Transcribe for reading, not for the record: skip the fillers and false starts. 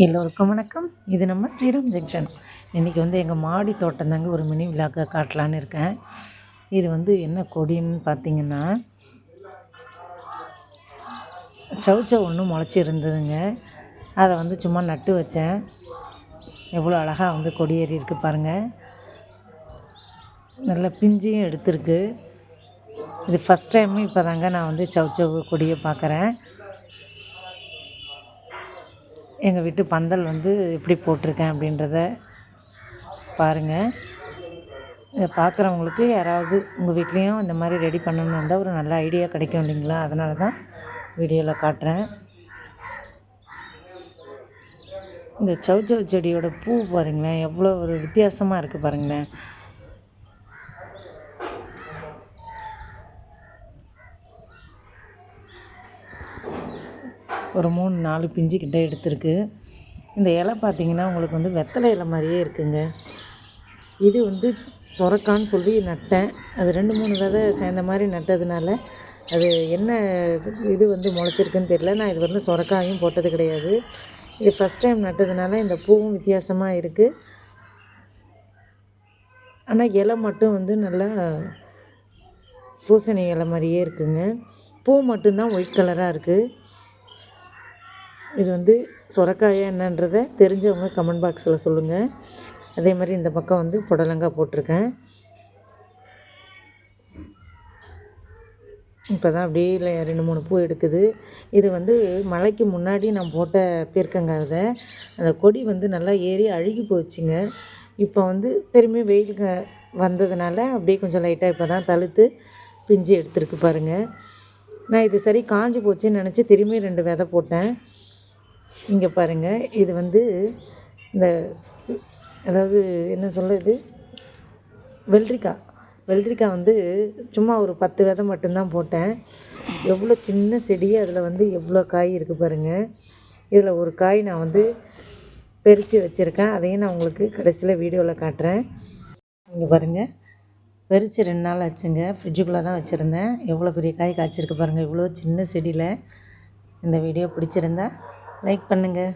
எல்லோருக்கும் வணக்கம். இது நம்ம ஸ்ரீராம் ஜங்ஷன். இன்றைக்கி வந்து எங்கள் மாடி தோட்டம் தாங்க ஒரு மினி விழாக்க காட்டலான்னு இருக்கேன். இது வந்து என்ன கொடின்னு பார்த்தீங்கன்னா, சௌச்சௌ ஒன்று முளைச்சி இருந்ததுங்க. அதை வந்து சும்மா நட்டு வச்சேன். எவ்வளோ அழகாக வந்து கொடி ஏறி இருக்குது பாருங்கள். நல்ல பிஞ்சியும் எடுத்திருக்கு. இது ஃபஸ்ட் டைம் இப்போ தாங்க நான் வந்து சௌச்சௌ கொடியை பார்க்குறேன். எங்கள் வீட்டு பந்தல் வந்து எப்படி போட்டிருக்கேன் அப்படின்றத பாருங்கள். இதை பார்க்குறவங்களுக்கு யாராவது உங்கள் வீட்லேயும் இந்த மாதிரி ரெடி பண்ணணுன்னு இருந்தால் ஒரு நல்ல ஐடியா கிடைக்கும் இல்லைங்களா? அதனால தான் வீடியோவில் காட்டுறேன். இந்த சௌச்சௌ செடியோட பூ பாருங்களேன், எவ்வளோ ஒரு வித்தியாசமாக இருக்குது பாருங்களேன். ஒரு 3-4 பிஞ்சு கிட்ட எடுத்திருக்கு. இந்த இலை பார்த்திங்கன்னா உங்களுக்கு வந்து வெத்தலை இலை மாதிரியே இருக்குங்க. இது வந்து சொரக்கான்னு சொல்லி நட்டேன். அது 2-3 விதை சேர்ந்த மாதிரி நட்டதுனால அது என்ன இது வந்து முளைச்சிருக்குன்னு தெரியல. நான் இது வந்து சொரக்காயும் போட்டது கிடையாது. இது ஃபஸ்ட் டைம் நட்டதுனால இந்த பூவும் வித்தியாசமாக இருக்குது. ஆனால் இலை மட்டும் வந்து நல்லா பூசணி இலை மாதிரியே இருக்குங்க. பூ மட்டும்தான் ஒயிட் கலராக இருக்குது. இது வந்து சொரக்காயா என்னன்றதை தெரிஞ்சவங்க கமெண்ட் பாக்ஸில் சொல்லுங்கள். அதே மாதிரி இந்த பக்கம் வந்து புடலங்காய் போட்டிருக்கேன். இப்போ தான் அப்படியே 2-3 பூ எடுக்குது. இது வந்து மழைக்கு முன்னாடி நான் போட்ட பீர்க்கங்காய் விதை. அந்த கொடி வந்து நல்லா ஏறி அழுகி போச்சுங்க. இப்போ வந்து திரும்பி வெயில் வந்ததுனால அப்படியே கொஞ்சம் லைட்டாக இப்போ தான் தழுத்து பிஞ்சு எடுத்துருக்கு பாருங்கள். நான் இது சரி காஞ்சி போச்சுன்னு நினச்சி திரும்பி 2 விதை போட்டேன். இங்கே பாருங்கள், இது வந்து இந்த அதாவது என்ன சொல்கிறது, வெள்ளரிக்காய் வந்து சும்மா ஒரு 10 விதை மட்டும்தான் போட்டேன். எவ்வளோ சின்ன செடி, அதில் வந்து எவ்வளோ காய் இருக்குது பாருங்கள். இதில் ஒரு காய் நான் வந்து பறித்து வச்சுருக்கேன். அதையும் நான் உங்களுக்கு கடைசியில் வீடியோவில் காட்டுறேன். இங்கே பாருங்கள், பறித்து 2 நாள் ஆச்சுங்க. ஃப்ரிட்ஜுக்குள்ளே தான் வச்சுருந்தேன். எவ்வளோ பெரிய காய் காய்ச்சிருக்கு பாருங்கள், இவ்வளோ சின்ன செடியில். இந்த வீடியோ பிடிச்சிருந்தா லைக் பண்ணுங்கள்.